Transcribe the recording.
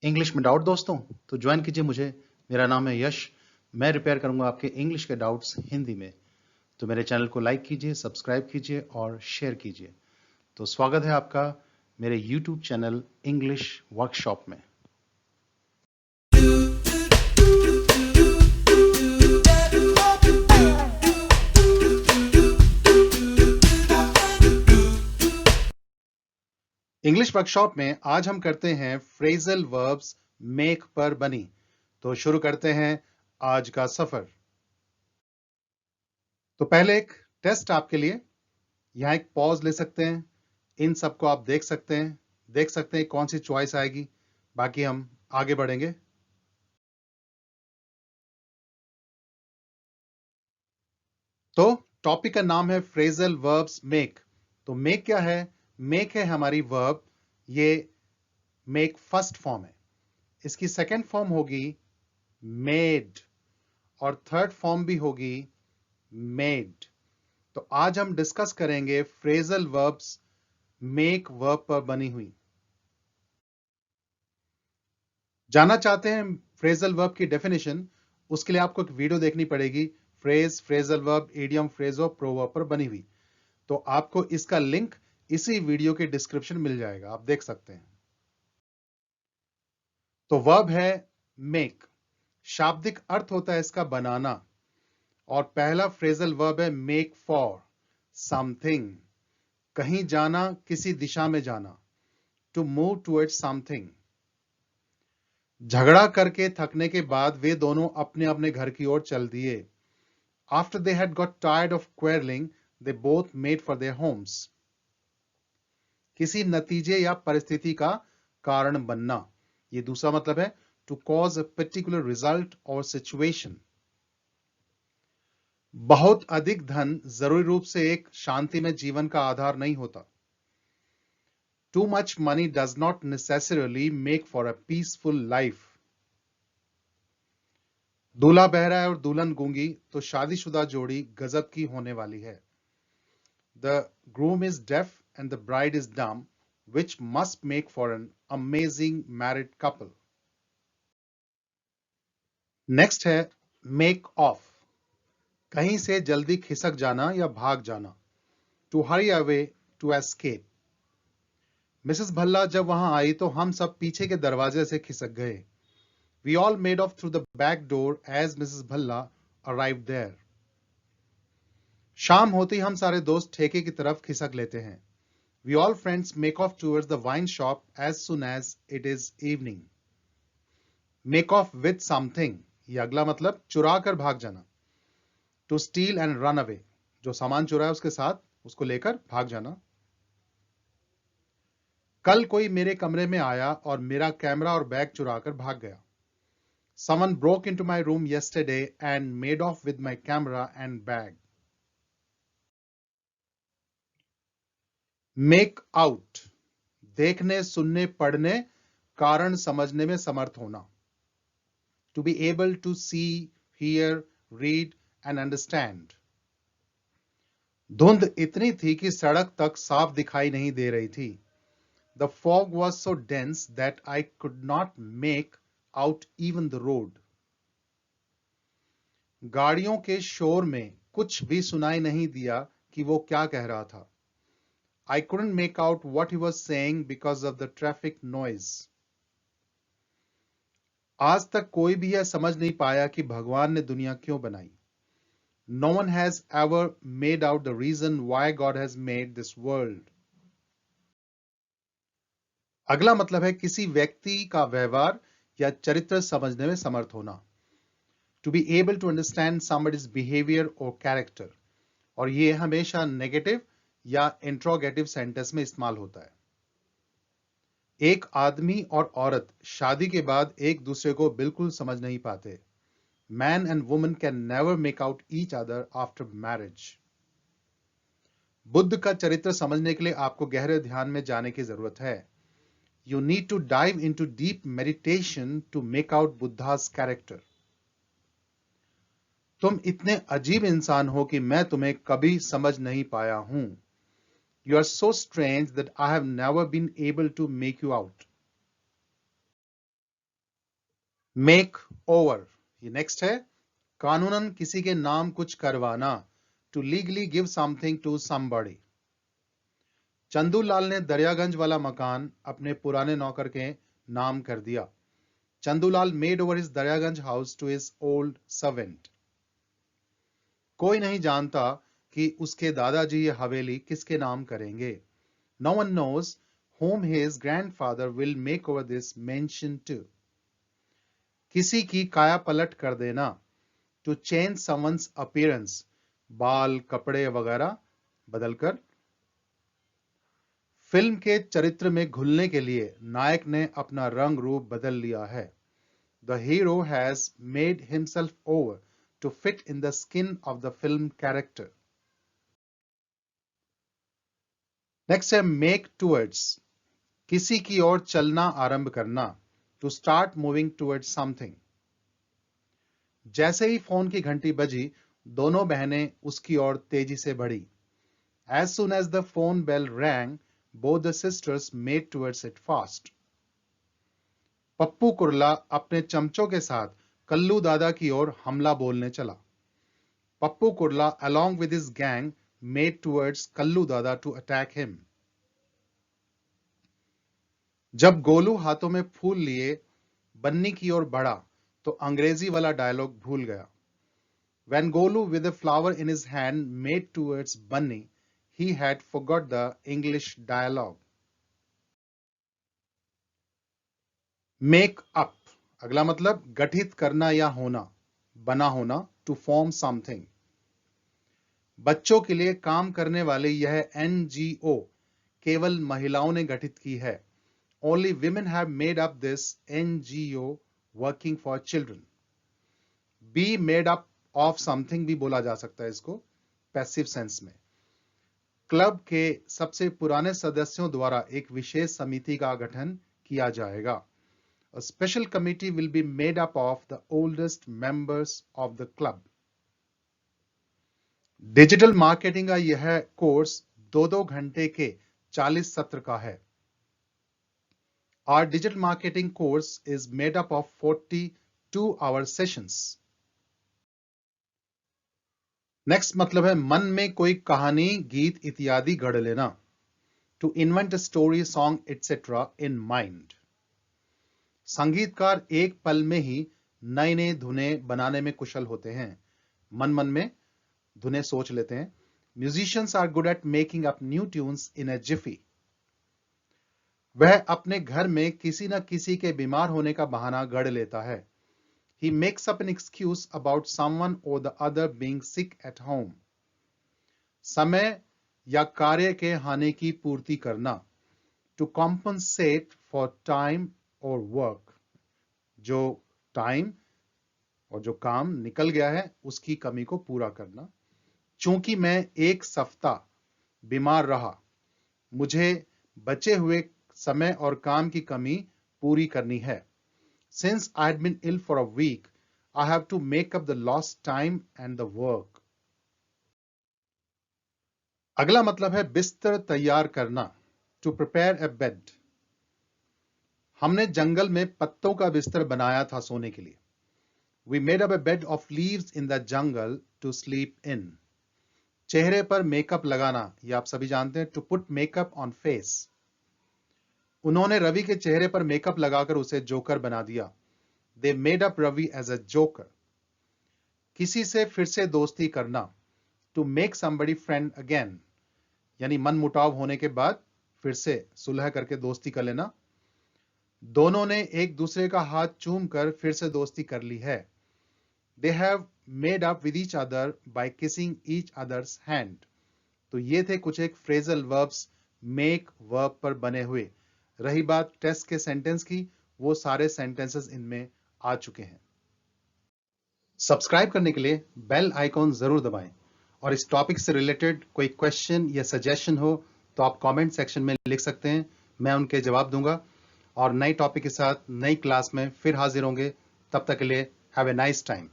English में doubt दोस्तों तो ज्वाइन कीजिए मुझे। मेरा नाम है यश। मैं रिपेयर करूंगा आपके इंग्लिश के डाउट्स हिंदी में। तो मेरे चैनल को लाइक कीजिए, सब्सक्राइब कीजिए और शेयर कीजिए। तो स्वागत है आपका मेरे यूट्यूब चैनल इंग्लिश वर्कशॉप में। इंग्लिश वर्कशॉप में आज हम करते हैं फ्रेजल वर्ब्स मेक पर बनी। तो शुरू करते हैं आज का सफर। तो पहले एक टेस्ट आपके लिए। यहाँ एक पॉज ले सकते हैं, इन सबको आप देख सकते हैं कौन सी चॉइस आएगी। बाकी हम आगे बढ़ेंगे। तो टॉपिक का नाम है फ्रेजल वर्ब्स मेक। तो मेक क्या है? मेक है हमारी वर्ब। ये मेक फर्स्ट फॉर्म है। इसकी सेकंड फॉर्म होगी मेड और थर्ड फॉर्म भी होगी मेड। तो आज हम डिस्कस करेंगे फ्रेजल वर्ब्स मेक वर्ब पर बनी हुई। जानना चाहते हैं फ्रेजल वर्ब की डेफिनेशन? उसके लिए आपको एक वीडियो देखनी पड़ेगी। फ्रेज, फ्रेजल वर्ब, इडियम, फ्रेजो, प्रोवर्ब पर बनी हुई। तो आपको इसका लिंक इसी वीडियो के डिस्क्रिप्शन मिल जाएगा, आप देख सकते हैं। तो वर्ब है मेक। शाब्दिक अर्थ होता है इसका बनाना। और पहला फ्रेजल वर्ब है मेक फॉर समथिंग। कहीं जाना, किसी दिशा में जाना। To move towards something. झगड़ा करके थकने के बाद वे दोनों अपने अपने घर की ओर चल दिए। After they had got tired of quarreling, they both made for their homes. किसी नतीजे या परिस्थिति का कारण बनना। ये दूसरा मतलब है to cause a particular result or situation. बहुत अधिक धन जरूरी रूप से एक शांतिमय जीवन का आधार नहीं होता। Too much money does not necessarily make for a peaceful life. दूल्हा बहरा है और दुल्हन गूंगी तो शादीशुदा जोड़ी गजब की होने वाली है। The groom is deaf and the bride is dumb, which must make for an amazing married couple. Next है make off। कहीं से जल्दी खिसक जाना या भाग जाना। To hurry away, to escape. Mrs Bhalla जब वहां आई तो हम सब पीछे के दरवाजे से खिसक गए। We all made off through the back door as Mrs. Bhalla arrived there. शाम होते ही हम सारे दोस्त ठेके की तरफ खिसक लेते हैं। We all friends make off towards the wine shop as soon as it is evening. Make off with something, ये अगला मतलब चुरा कर भाग जाना। To steal and run away, जो सामान चुराया उसके साथ उसको लेकर भाग जाना। कल कोई मेरे कमरे में आया और मेरा कैमरा और बैग चुरा कर भाग गया। Someone broke into my room yesterday and made off with my camera and bag. Make out, देखने, सुनने, पढ़ने, कारण समझने में समर्थ होना। To be able to see, hear, read and understand. धुंध इतनी थी कि सड़क तक साफ दिखाई नहीं दे रही थी। The fog was so dense that I could not make out even the road. गाड़ियों के शोर में कुछ भी सुनाई नहीं दिया कि वो क्या कह रहा था। I couldn't make out what he was saying because of the traffic noise. आज तक कोई भी यह समझ नहीं पाया कि भगवान ने दुनिया क्यों बनाई। No one has ever made out the reason why God has made this world. अगला मतलब है किसी व्यक्ति का व्यवहार या चरित्र समझने में समर्थ होना। To be able to understand somebody's behavior or character. और ये हमेशा नेगेटिव या इंट्रोगेटिव सेंटेंस में इस्तेमाल होता है। एक आदमी और औरत शादी के बाद एक दूसरे को बिल्कुल समझ नहीं पाते। Man and woman can never make out each other after marriage. Buddha का चरित्र समझने के लिए आपको गहरे ध्यान में जाने की जरूरत है। You need to dive into deep meditation to make out Buddha's character. तुम इतने अजीब इंसान हो कि मैं तुम्हें कभी समझ नहीं पाया हूं। You are so strange that I have never been able to make you out. Make over, ये नेक्स्ट है, कानूनन किसी के नाम कुछ करवाना, to legally give something to somebody. Chandulal ने दरियागंज वाला मकान अपने पुराने नौकर के नाम कर दिया। Chandulal made over his Daryaganj house to his old servant. कोई नहीं जानता कि उसके दादाजी ये हवेली किसके नाम करेंगे। No one knows whom his grandfather will make over this mansion to. किसी की काया पलट कर देना, to change someone's appearance, बाल, कपड़े वगैरह बदलकर। फिल्म के चरित्र में घुलने के लिए नायक ने अपना रंग रूप बदल लिया है। The hero has made himself over to fit in the skin of the film character. Next है make towards, किसी की ओर चलना आरंभ करना, to start moving towards something. जैसे ही फोन की घंटी बजी, दोनों बहनें उसकी ओर तेजी से बढ़ी। As soon as the phone bell rang, both the sisters made towards it fast. Pappu Kurla अपने चमचों के साथ कल्लू दादा की ओर हमला बोलने चला। Pappu Kurla along with his gang made towards Kullu दादा to attack him. जब गोलू हाथों में फूल लिए बन्नी की ओर बढ़ा तो अंग्रेजी वाला डायलॉग भूल गया। When Golu with a flower in his hand made towards Bunny, he had forgot the English dialogue. Make up, अगला मतलब गठित करना या होना, बना होना, to form something. बच्चों के लिए काम करने वाली यह NGO केवल महिलाओं ने गठित की है। Only women have made up this NGO working for children. Be made up of something भी बोला जा सकता है इसको पैसिव सेंस में। क्लब के सबसे पुराने सदस्यों द्वारा एक विशेष समिति का गठन किया जाएगा। A special committee will be made up of the oldest members of the club. Digital marketing का यह कोर्स 2-2 घंटे के 40 सत्र का है। Our digital marketing course is made up of 42-hour sessions. Next मतलब है मन में कोई कहानी, गीत इत्यादि गढ़ लेना, to invent a story, song, etc. in mind. संगीतकार एक पल में ही नए नए धुनें बनाने में कुशल होते हैं, मन मन में धुनें सोच लेते हैं। Musicians are good at making up new tunes in a jiffy. वह अपने घर में किसी न किसी के बीमार होने का बहाना गढ़ लेता है। He makes up an excuse about someone or the other being sick at home. समय या कार्य के हानि की पूर्ति करना, to compensate for time or work. जो टाइम और जो काम निकल गया है उसकी कमी को पूरा करना। चूंकि मैं एक सप्ताह बीमार रहा, मुझे बचे हुए समय और काम की कमी पूरी करनी है। Since I had been ill for a week, I have to make up the lost time and the work. अगला मतलब है बिस्तर तैयार करना, to prepare a bed. हमने जंगल में पत्तों का बिस्तर बनाया था सोने के लिए। We made up a bed of leaves in the jungle to sleep in. चेहरे पर मेकअप लगाना, ये आप सभी जानते हैं, to put makeup on face. उन्होंने रवि के चेहरे पर मेकअप लगाकर उसे जोकर बना दिया। They made up Ravi as a joker. किसी से फिर से दोस्ती करना, to make somebody friend again. यानी मन मुटाव होने के बाद फिर से सुलह करके दोस्ती कर लेना। दोनों ने एक दूसरे का हाथ चूम कर फिर से दोस्ती कर ली है। They have made up with each other by kissing each other's hand. तो ये थे कुछ एक फ्रेजल वर्ब्स make वर्ब पर बने हुए। रही बात टेस्ट के सेंटेंस की, वो सारे सेंटेंसेस इनमें आ चुके हैं। सब्सक्राइब करने के लिए बेल आइकॉन जरूर दबाएं और इस टॉपिक से रिलेटेड कोई क्वेश्चन या सजेशन हो तो आप कमेंट सेक्शन में लिख सकते हैं, मैं उनके जवाब दूंगा और नई टॉपिक के साथ नई क्लास में फिर हाजिर होंगे। तब तक के लिए हैव ए नाइस टाइम।